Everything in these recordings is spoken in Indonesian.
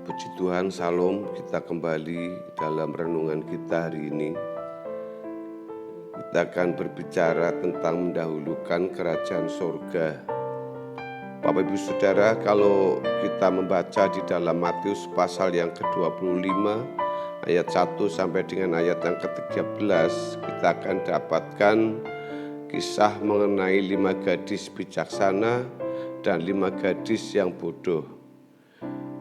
Puji Tuhan, Salam. Kita kembali dalam renungan kita hari ini. Kita akan berbicara tentang mendahulukan kerajaan sorga. Bapak Ibu Saudara, kalau kita membaca di dalam Matius pasal yang ke-25 ayat 1 sampai dengan ayat yang ke-13, kita akan dapatkan kisah mengenai 5 gadis bijaksana dan 5 gadis yang bodoh,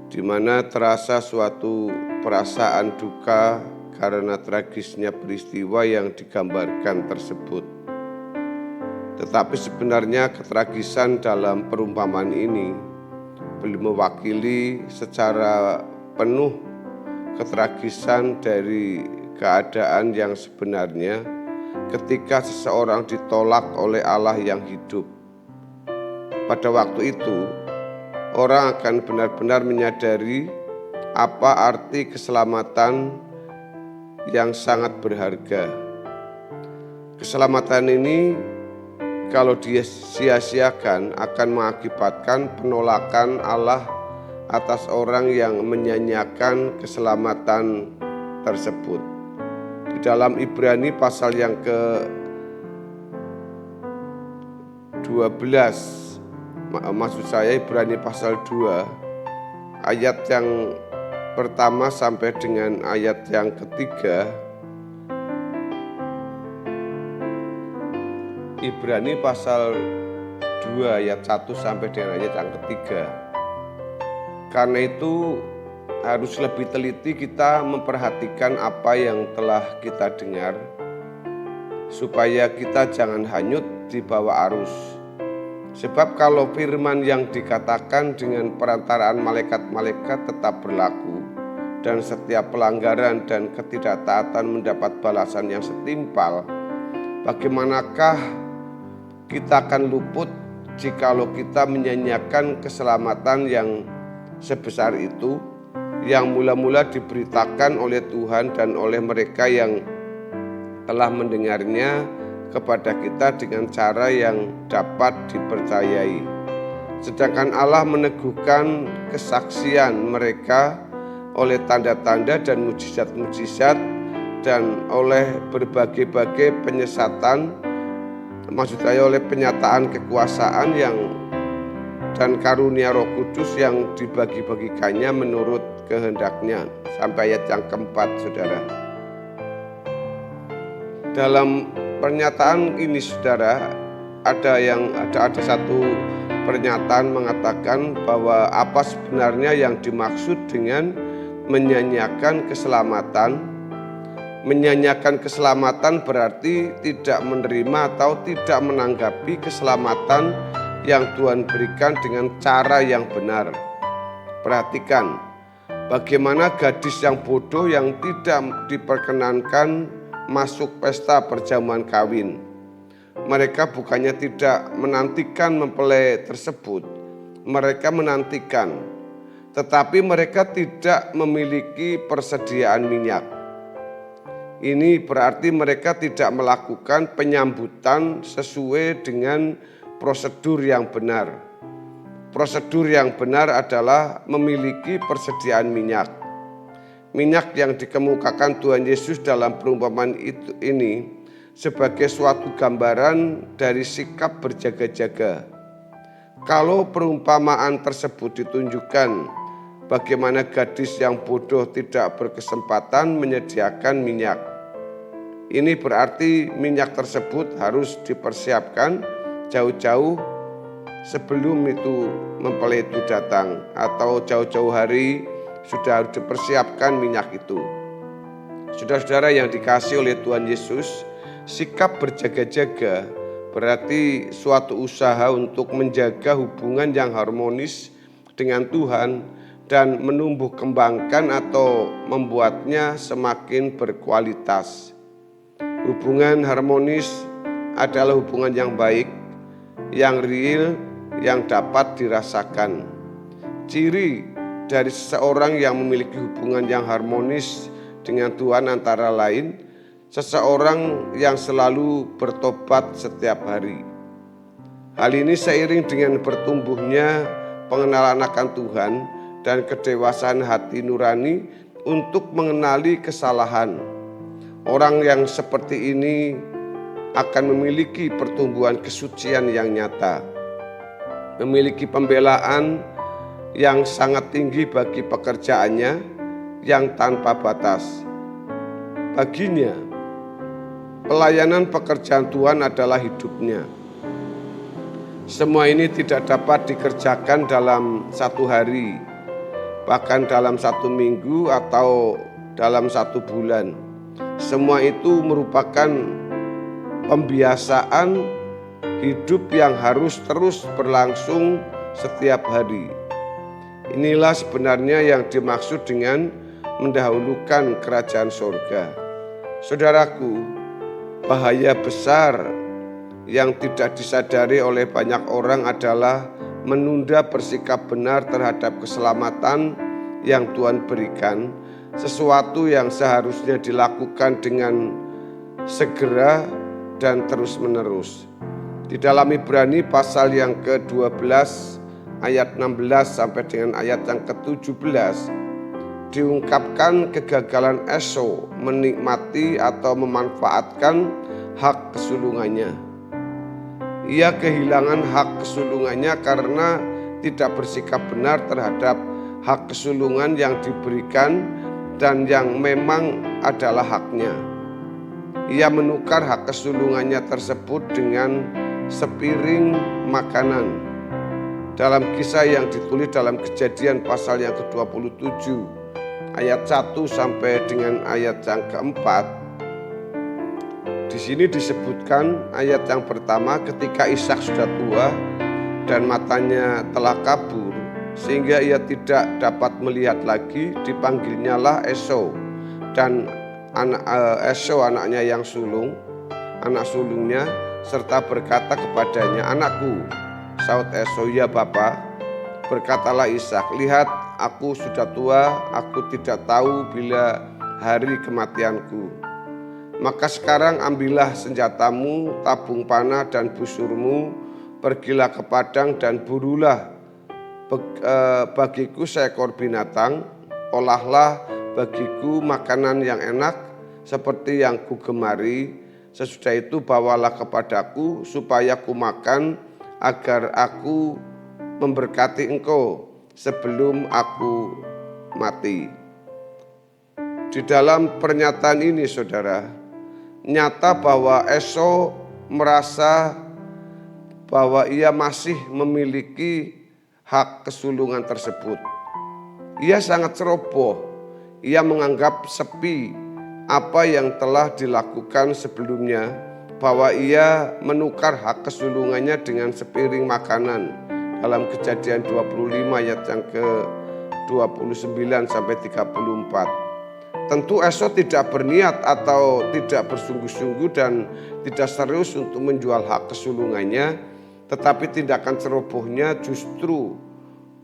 di mana terasa suatu perasaan duka karena tragisnya peristiwa yang digambarkan tersebut. Tetapi sebenarnya ketragisan dalam perumpamaan ini belum mewakili secara penuh ketragisan dari keadaan yang sebenarnya ketika seseorang ditolak oleh Allah yang hidup. Pada waktu itu, orang akan benar-benar menyadari apa arti keselamatan yang sangat berharga. Keselamatan ini kalau dia sia-siakan akan mengakibatkan penolakan Allah atas orang yang menyanyiakan keselamatan tersebut. Di dalam Ibrani pasal yang ke-12, maksud saya Ibrani pasal 2 ayat yang pertama sampai dengan ayat yang ketiga. Ibrani pasal 2 ayat 1 sampai dengan ayat yang ketiga. Karena itu harus lebih teliti kita memperhatikan apa yang telah kita dengar, supaya kita jangan hanyut di bawah arus. Sebab kalau firman yang dikatakan dengan perantaraan malaikat-malaikat tetap berlaku, dan setiap pelanggaran dan ketidaktaatan mendapat balasan yang setimpal, bagaimanakah kita akan luput jikalau kita menyanyiakan keselamatan yang sebesar itu, yang mula-mula diberitakan oleh Tuhan dan oleh mereka yang telah mendengarnya kepada kita dengan cara yang dapat dipercayai. Sedangkan Allah meneguhkan kesaksian mereka oleh tanda-tanda dan mujizat-mujizat dan oleh berbagai-bagai penyesatan, maksud saya oleh penyataan kekuasaan yang dan karunia Roh Kudus yang dibagi-bagikannya menurut kehendaknya. Sampai ayat yang keempat, saudara. Dalam pernyataan ini, saudara, ada satu pernyataan mengatakan bahwa apa sebenarnya yang dimaksud dengan menyanyiakan keselamatan. Menyanyiakan keselamatan berarti tidak menerima atau tidak menanggapi keselamatan yang Tuhan berikan dengan cara yang benar. Perhatikan bagaimana gadis yang bodoh yang tidak diperkenankan masuk pesta perjamuan kawin. Mereka bukannya tidak menantikan mempelai tersebut, mereka menantikan, tetapi mereka tidak memiliki persediaan minyak. Ini berarti mereka tidak melakukan penyambutan sesuai dengan prosedur yang benar. Prosedur yang benar adalah memiliki persediaan minyak. Minyak yang dikemukakan Tuhan Yesus dalam perumpamaan ini sebagai suatu gambaran dari sikap berjaga-jaga. Kalau perumpamaan tersebut ditunjukkan bagaimana gadis yang bodoh tidak berkesempatan menyediakan minyak, ini berarti minyak tersebut harus dipersiapkan jauh-jauh sebelum itu mempelai itu datang, atau jauh-jauh hari sudah harus dipersiapkan minyak itu. Saudara-saudara yang dikasihi oleh Tuhan Yesus, sikap berjaga-jaga berarti suatu usaha untuk menjaga hubungan yang harmonis dengan Tuhan dan menumbuh kembangkan atau membuatnya semakin berkualitas. Hubungan harmonis adalah hubungan yang baik, yang real, yang dapat dirasakan. Ciri dari seseorang yang memiliki hubungan yang harmonis dengan Tuhan antara lain, seseorang yang selalu bertobat setiap hari. Hal ini seiring dengan bertumbuhnya pengenalan akan Tuhan dan kedewasaan hati nurani untuk mengenali kesalahan. Orang yang seperti ini akan memiliki pertumbuhan kesucian yang nyata, memiliki pembelaan yang sangat tinggi bagi pekerjaannya yang tanpa batas. Baginya, pelayanan pekerjaan Tuhan adalah hidupnya. Semua ini tidak dapat dikerjakan dalam satu hari, bahkan dalam satu minggu atau dalam satu bulan. Semua itu merupakan pembiasaan hidup yang harus terus berlangsung setiap hari. Inilah sebenarnya yang dimaksud dengan mendahulukan kerajaan surga. Saudaraku, bahaya besar yang tidak disadari oleh banyak orang adalah menunda bersikap benar terhadap keselamatan yang Tuhan berikan, sesuatu yang seharusnya dilakukan dengan segera dan terus-menerus. Di dalam Ibrani pasal yang ke-12 ayat 16 sampai dengan ayat yang ke-17 diungkapkan kegagalan Esau menikmati atau memanfaatkan hak kesulungannya. Ia kehilangan hak kesulungannya karena tidak bersikap benar terhadap hak kesulungan yang diberikan dan yang memang adalah haknya. Ia menukar hak kesulungannya tersebut dengan sepiring makanan. Dalam kisah yang ditulis dalam Kejadian pasal yang ke-27 ayat 1 sampai dengan ayat yang keempat, di sini disebutkan ayat yang pertama, ketika Ishak sudah tua dan matanya telah kabur sehingga ia tidak dapat melihat lagi, dipanggilnyalah Esau dan Esau anaknya yang sulung, anak sulungnya, serta berkata kepadanya, "Anakku." Saud Esau, "Ya Bapa." Berkatalah Ishak, "Lihat, aku sudah tua, aku tidak tahu bila hari kematianku. Maka sekarang ambillah senjatamu, tabung panah dan busurmu, pergilah ke padang dan burulah bagiku seekor binatang, olahlah bagiku makanan yang enak seperti yang kugemari. Sesudah itu bawalah kepadaku supaya ku makan, agar aku memberkati engkau sebelum aku mati." Di dalam pernyataan ini, saudara, nyata bahwa Esau merasa bahwa ia masih memiliki hak kesulungan tersebut. Ia sangat ceroboh. Ia menganggap sepi apa yang telah dilakukan sebelumnya, bahwa ia menukar hak kesulungannya dengan sepiring makanan dalam Kejadian 25 ayat yang ke-29 sampai 34. Tentu Esau tidak berniat atau tidak bersungguh-sungguh dan tidak serius untuk menjual hak kesulungannya, tetapi tindakan cerobohnya justru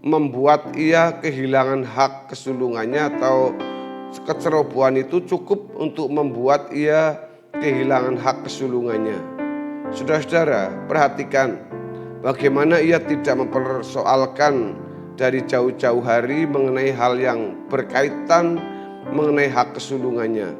membuat ia kehilangan hak kesulungannya, atau kecerobohan itu cukup untuk membuat ia kehilangan hak kesulungannya. Saudara-saudara, perhatikan bagaimana ia tidak mempersoalkan dari jauh-jauh hari mengenai hal yang berkaitan mengenai hak kesulungannya.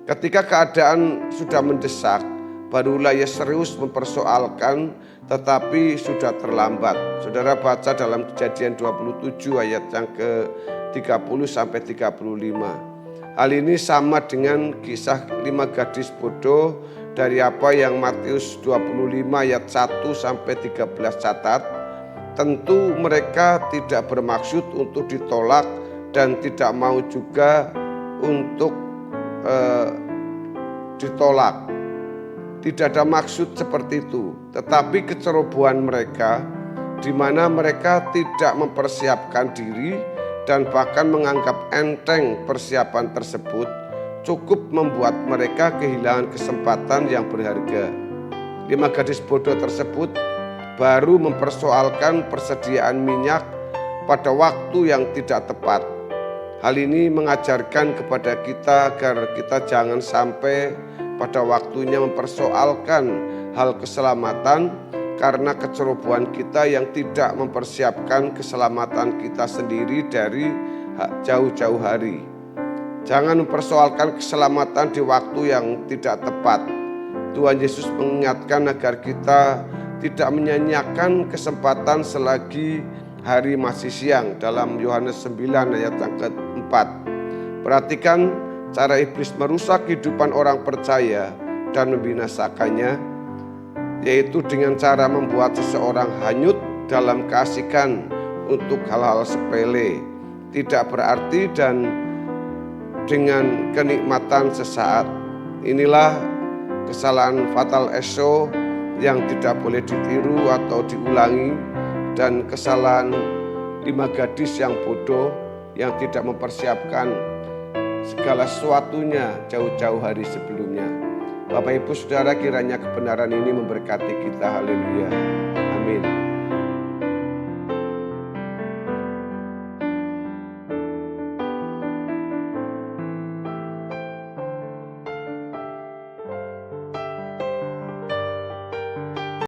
Ketika keadaan sudah mendesak, barulah ia serius mempersoalkan, tetapi sudah terlambat. Saudara baca dalam Kejadian 27 ayat yang ke-30 sampai 35. Hal ini sama dengan kisah 5 gadis bodoh dari apa yang Matius 25 ayat 1 sampai 13 catat. Tentu mereka tidak bermaksud untuk ditolak dan tidak mau juga untuk ditolak. Tidak ada maksud seperti itu, tetapi kecerobohan mereka di mana mereka tidak mempersiapkan diri dan bahkan menganggap enteng persiapan tersebut, cukup membuat mereka kehilangan kesempatan yang berharga. 5 gadis bodoh tersebut baru mempersoalkan persediaan minyak pada waktu yang tidak tepat. Hal ini mengajarkan kepada kita agar kita jangan sampai pada waktunya mempersoalkan hal keselamatan karena kecerobohan kita yang tidak mempersiapkan keselamatan kita sendiri dari jauh-jauh hari. Jangan mempersoalkan keselamatan di waktu yang tidak tepat. Tuhan Yesus mengingatkan agar kita tidak menyanyiakan kesempatan selagi hari masih siang dalam Yohanes 9 ayat yang keempat. Perhatikan cara iblis merusak kehidupan orang percaya dan membinasakannya, yaitu dengan cara membuat seseorang hanyut dalam keasikan untuk hal-hal sepele, tidak berarti dan dengan kenikmatan sesaat. Inilah kesalahan fatal Esau yang tidak boleh ditiru atau diulangi, dan kesalahan 5 gadis yang bodoh yang tidak mempersiapkan segala sesuatunya jauh-jauh hari sebelumnya. Bapak Ibu Saudara, kiranya kebenaran ini memberkati kita. Haleluya. Amin.